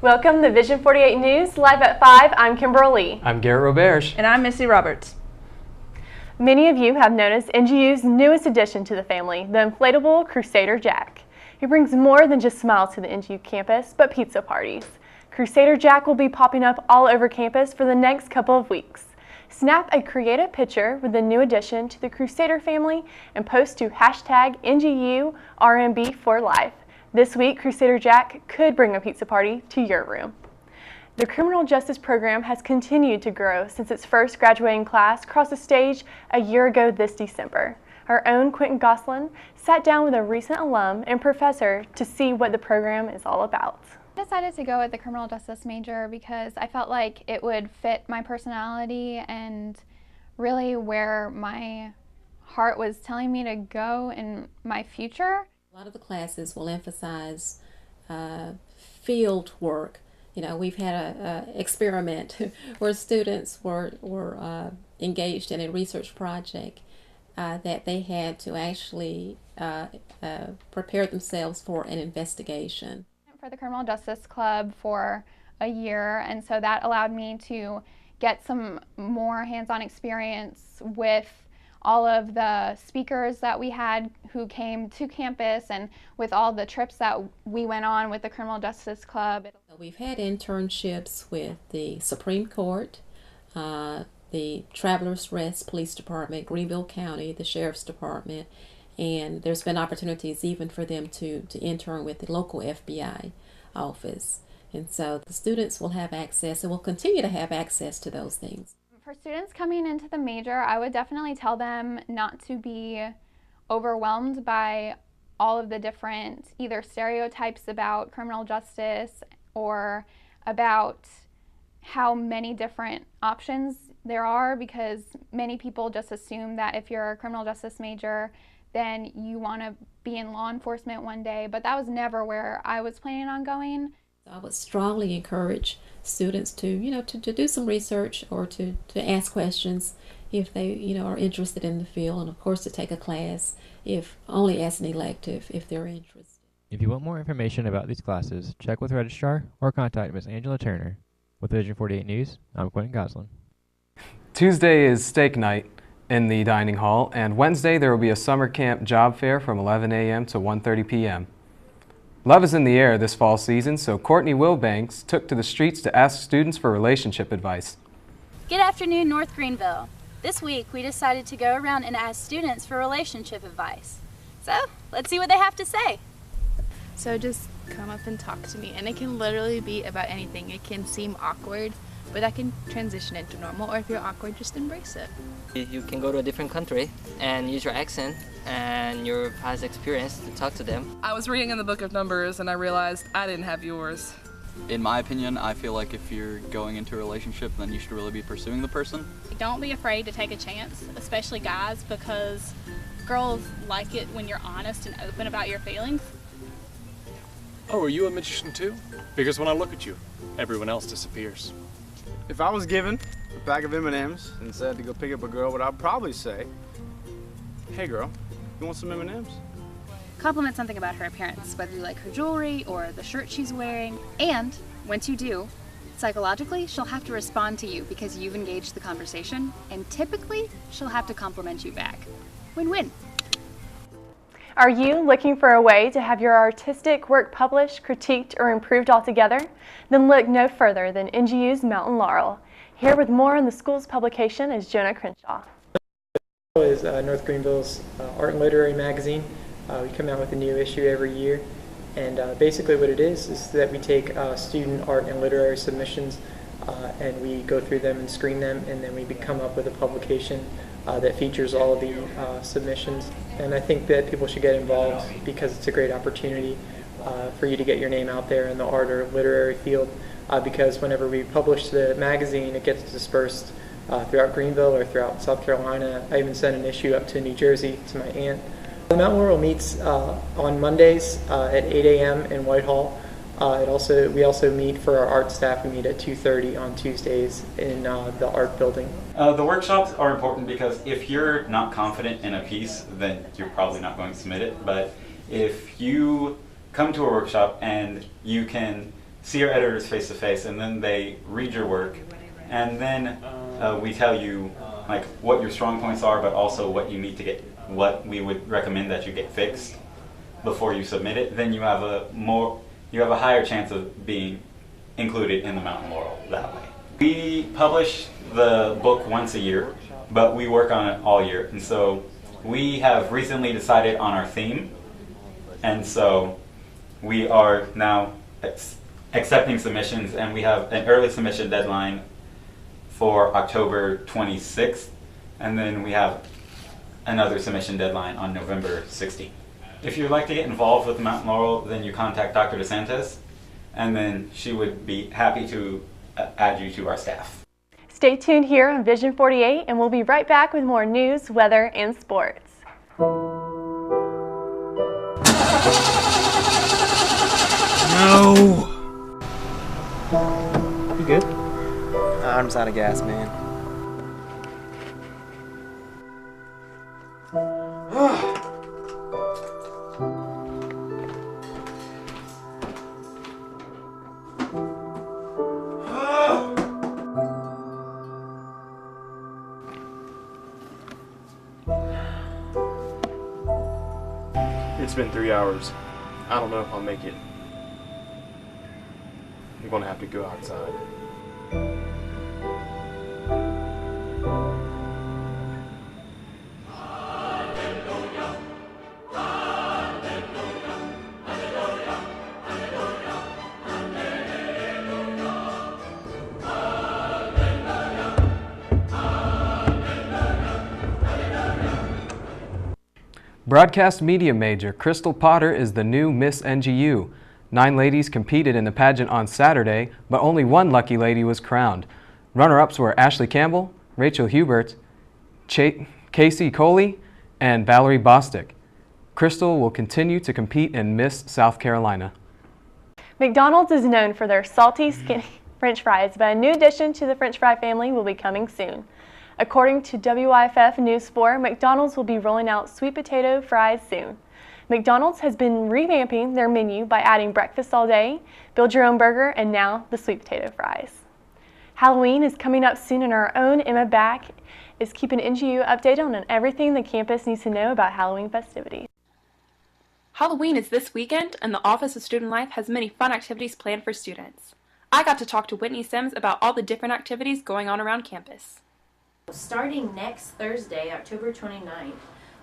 Welcome to Vision 48 News, live at 5. I'm Kimberly. I'm Garrett Roberge. And I'm Missy Roberts. Many of you have noticed NGU's newest addition to the family, the inflatable Crusader Jack. He brings more than just smiles to the NGU campus, but pizza parties. Crusader Jack will be popping up all over campus for the next couple of weeks. Snap a creative picture with the new addition to the Crusader family and post to hashtag NGURMB for life. This week, Crusader Jack could bring a pizza party to your room. The criminal justice program has continued to grow since its first graduating class crossed the stage a year ago this December. Our own Quentin Gosselin sat down with a recent alum and professor to see what the program is all about. I decided to go with the criminal justice major because I felt like it would fit my personality and really where my heart was telling me to go in my future. A lot of the classes will emphasize field work. You know, we've had an experiment where students were engaged in a research project that they had to actually prepare themselves for an investigation. For the Criminal Justice Club for a year, and so that allowed me to get some more hands-on experience with all of the speakers that we had who came to campus and with all the trips that we went on with the Criminal Justice Club. We've had internships with the Supreme Court, the Travelers Rest Police Department, Greenville County, the Sheriff's Department, and there's been opportunities even for them to intern with the local FBI office. And so the students will have access and will continue to have access to those things. For students coming into the major, I would definitely tell them not to be overwhelmed by all of the different either stereotypes about criminal justice or about how many different options there are, because many people just assume that if you're a criminal justice major, then you want to be in law enforcement one day, but that was never where I was planning on going. I would strongly encourage students to, to do some research or to ask questions if they, are interested in the field, and of course to take a class, if only as an elective, if they're interested. If you want more information about these classes, check with Registrar or contact Ms. Angela Turner. With Vision 48 News, I'm Quentin Gosselin. Tuesday is steak night in the dining hall, and Wednesday there will be a summer camp job fair from 11 a.m. to 1:30 p.m. Love is in the air this fall season, so Courtney Wilbanks took to the streets to ask students for relationship advice. Good afternoon, North Greenville. This week we decided to go around and ask students for relationship advice. So let's see what they have to say. So just come up and talk to me, and it can literally be about anything. It can seem awkward, but that can transition into normal, or if you're awkward, just embrace it. You can go to a different country and use your accent and your past experience to talk to them. I was reading in the book of Numbers and I realized I didn't have yours. In my opinion, I feel like if you're going into a relationship, then you should really be pursuing the person. Don't be afraid to take a chance, especially guys, because girls like it when you're honest and open about your feelings. Oh, are you a magician too? Because when I look at you, everyone else disappears. If I was given a bag of M&Ms and said to go pick up a girl, what I'd probably say, hey girl, you want some M&Ms? Compliment something about her appearance, whether you like her jewelry or the shirt she's wearing. And once you do, psychologically, she'll have to respond to you because you've engaged the conversation, and typically, she'll have to compliment you back. Win-win. Are you looking for a way to have your artistic work published, critiqued, or improved altogether? Then look no further than NGU's Mountain Laurel. Here with more on the school's publication is Jonah Crenshaw. Is North Greenville's art and literary magazine. We come out with a new issue every year, and basically what it is that we take student art and literary submissions and we go through them and screen them, and then we come up with a publication that features all of the submissions. And I think that people should get involved because it's a great opportunity for you to get your name out there in the art or literary field, because whenever we publish the magazine, it gets dispersed throughout Greenville or throughout South Carolina. I even sent an issue up to New Jersey to my aunt. The Mountain Laurel meets on Mondays at 8 a.m. in Whitehall. We also meet for our art staff. We meet at 2:30 on Tuesdays in the art building. The workshops are important because if you're not confident in a piece, then you're probably not going to submit it. But if you come to a workshop and you can see your editors face to face, and then they read your work, and then we tell you like what your strong points are, but also what you need to get, what we would recommend that you get fixed before you submit it. Then you have a higher chance of being included in the Mountain Laurel that way. We publish the book once a year, but we work on it all year, and so we have recently decided on our theme, and so we are now accepting submissions, and we have an early submission deadline for October 26th, and then we have another submission deadline on November 16th. If you'd like to get involved with the Mountain Laurel, then you contact Dr. DeSantis, and then she would be happy to add you to our staff. Stay tuned here on Vision 48, and we'll be right back with more news, weather, and sports. No! You good? I'm just out of gas, man. It's been 3 hours. I don't know if I'll make it. I'm gonna have to go outside. Broadcast media major Crystal Potter is the new Miss NGU. 9 ladies competed in the pageant on Saturday, but only one lucky lady was crowned. Runner-ups were Ashley Campbell, Rachel Hubert, Casey Coley, and Valerie Bostick. Crystal will continue to compete in Miss South Carolina. McDonald's is known for their salty, skinny French fries, but a new addition to the French fry family will be coming soon. According to WIFF News 4, McDonald's will be rolling out sweet potato fries soon. McDonald's has been revamping their menu by adding breakfast all day, build your own burger, and now the sweet potato fries. Halloween is coming up soon, and our own Emma Back is keeping NGU updated on everything the campus needs to know about Halloween festivities. Halloween is this weekend, and the Office of Student Life has many fun activities planned for students. I got to talk to Whitney Sims about all the different activities going on around campus. Starting next Thursday, October 29th,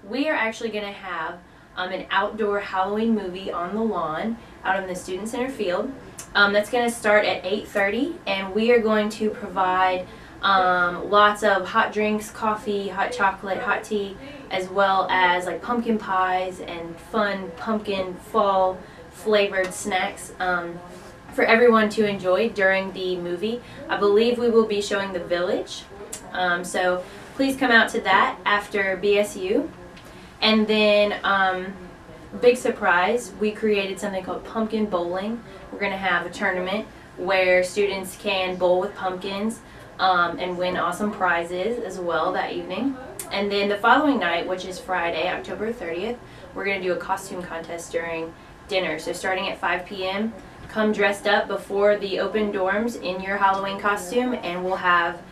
we are actually going to have an outdoor Halloween movie on the lawn out in the Student Center field. That's going to start at 8:30, and we are going to provide lots of hot drinks, coffee, hot chocolate, hot tea, as well as like pumpkin pies and fun pumpkin fall flavored snacks for everyone to enjoy during the movie. I believe we will be showing The Village. So please come out to that after BSU. And then, big surprise, we created something called Pumpkin Bowling. We're going to have a tournament where students can bowl with pumpkins and win awesome prizes as well that evening. And then the following night, which is Friday, October 30th, we're going to do a costume contest during dinner. So starting at 5 p.m., come dressed up before the open dorms in your Halloween costume, and we'll have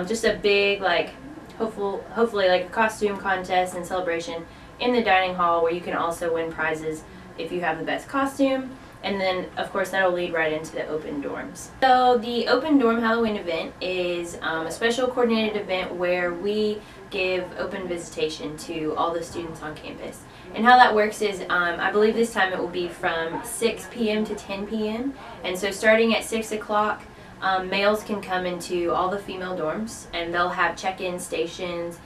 just a big, like, hopefully like a costume contest and celebration in the dining hall where you can also win prizes if you have the best costume. And then, of course, that'll lead right into the open dorms. So the open dorm Halloween event is a special coordinated event where we give open visitation to all the students on campus. And how that works is, I believe this time it will be from 6 p.m. to 10 p.m. And so starting at 6 o'clock, males can come into all the female dorms, and they'll have check-in stations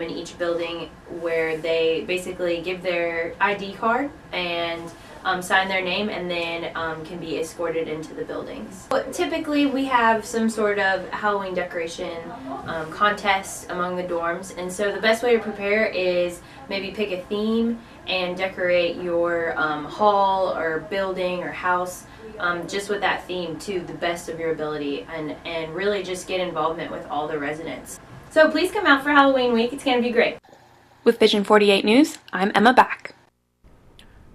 in each building where they basically give their ID card and sign their name, and then can be escorted into the buildings. But typically we have some sort of Halloween decoration contest among the dorms, and so the best way to prepare is maybe pick a theme and decorate your hall or building or house just with that theme to the best of your ability, and really just get involvement with all the residents. So please come out for Halloween week. It's going to be great. With Vision 48 News, I'm Emma Back.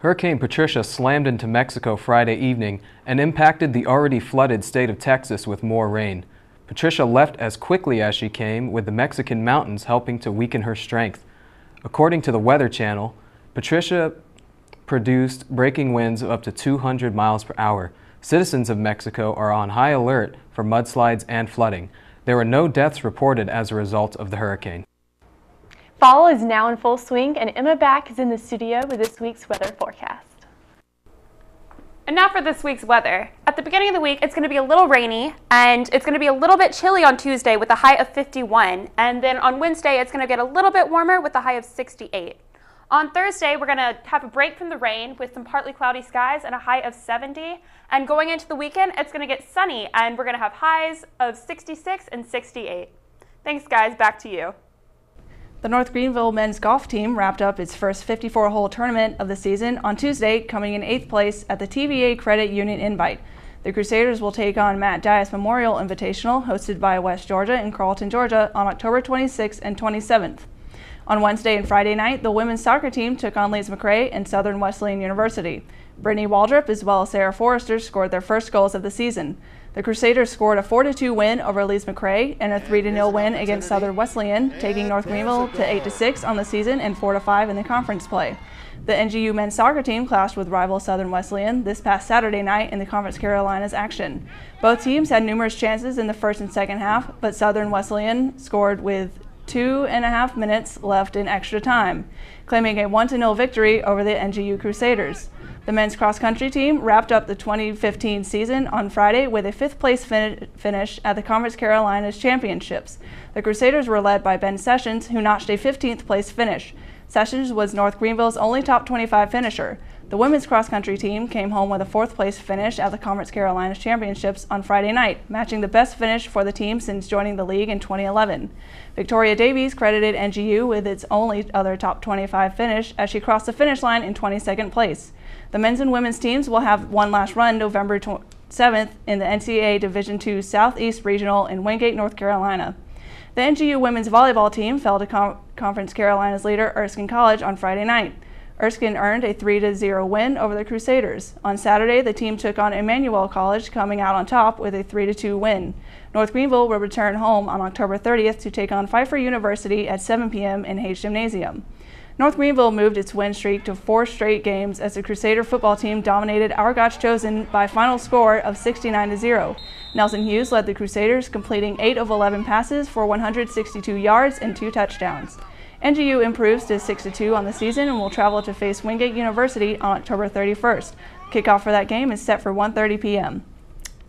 Hurricane Patricia slammed into Mexico Friday evening and impacted the already flooded state of Texas with more rain. Patricia left as quickly as she came, with the Mexican mountains helping to weaken her strength. According to the Weather Channel, Patricia produced breaking winds of up to 200 miles per hour. Citizens of Mexico are on high alert for mudslides and flooding. There were no deaths reported as a result of the hurricane. Fall is now in full swing, and Emma Back is in the studio with this week's weather forecast. And now for this week's weather. At the beginning of the week, it's going to be a little rainy, and it's going to be a little bit chilly on Tuesday with a high of 51. And then on Wednesday, it's going to get a little bit warmer with a high of 68. On Thursday, we're going to have a break from the rain with some partly cloudy skies and a high of 70. And going into the weekend, it's going to get sunny, and we're going to have highs of 66 and 68. Thanks, guys. Back to you. The North Greenville men's golf team wrapped up its first 54-hole tournament of the season on Tuesday, coming in 8th place at the TVA Credit Union Invite. The Crusaders will take on Matt Dias Memorial Invitational, hosted by West Georgia in Carlton, Georgia, on October 26th and 27th. On Wednesday and Friday night, the women's soccer team took on Leeds McRae and Southern Wesleyan University. Brittany Waldrop as well as Sarah Forrester scored their first goals of the season. The Crusaders scored a 4-2 win over Leeds McRae and a 3-0 win against Southern Wesleyan, taking North Greenville to 8-6 on the season and 4-5 in the conference play. The NGU men's soccer team clashed with rival Southern Wesleyan this past Saturday night in the Conference Carolinas action. Both teams had numerous chances in the first and second half, but Southern Wesleyan scored with 2.5 minutes left in extra time, claiming a 1-0 victory over the NGU Crusaders. The men's cross-country team wrapped up the 2015 season on Friday with a 5th place finish at the Conference Carolinas Championships. The Crusaders were led by Ben Sessions, who notched a 15th place finish. Sessions was North Greenville's only top 25 finisher. The women's cross-country team came home with a 4th place finish at the Conference Carolinas Championships on Friday night, matching the best finish for the team since joining the league in 2011. Victoria Davies credited NGU with its only other top 25 finish as she crossed the finish line in 22nd place. The men's and women's teams will have one last run November 7th in the NCAA Division II Southeast Regional in Wingate, North Carolina. The NGU women's volleyball team fell to Conference Carolinas leader Erskine College on Friday night. Erskine earned a 3-0 win over the Crusaders. On Saturday, the team took on Emmanuel College, coming out on top with a 3-2 win. North Greenville will return home on October 30th to take on Pfeiffer University at 7 p.m. in Hayes Gymnasium. North Greenville moved its win streak to 4 straight games as the Crusader football team dominated Our God's Chosen by a final score of 69-0. Nelson Hughes led the Crusaders, completing 8 of 11 passes for 162 yards and 2 touchdowns. NGU improves to 6-2 on the season and will travel to face Wingate University on October 31st. Kickoff for that game is set for 1:30 p.m.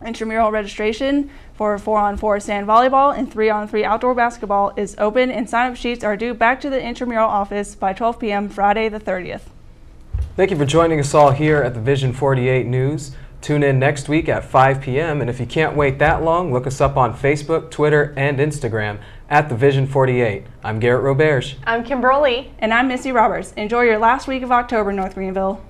Intramural registration for 4-on-4 sand volleyball and 3-on-3 outdoor basketball is open, and sign-up sheets are due back to the intramural office by 12 p.m. Friday the 30th. Thank you for joining us all here at the Vision 48 News. Tune in next week at 5 p.m. and if you can't wait that long, look us up on Facebook, Twitter, and Instagram at the Vision 48. I'm Garrett Roberge. I'm Kimberly. And I'm Missy Roberts. Enjoy your last week of October, North Greenville.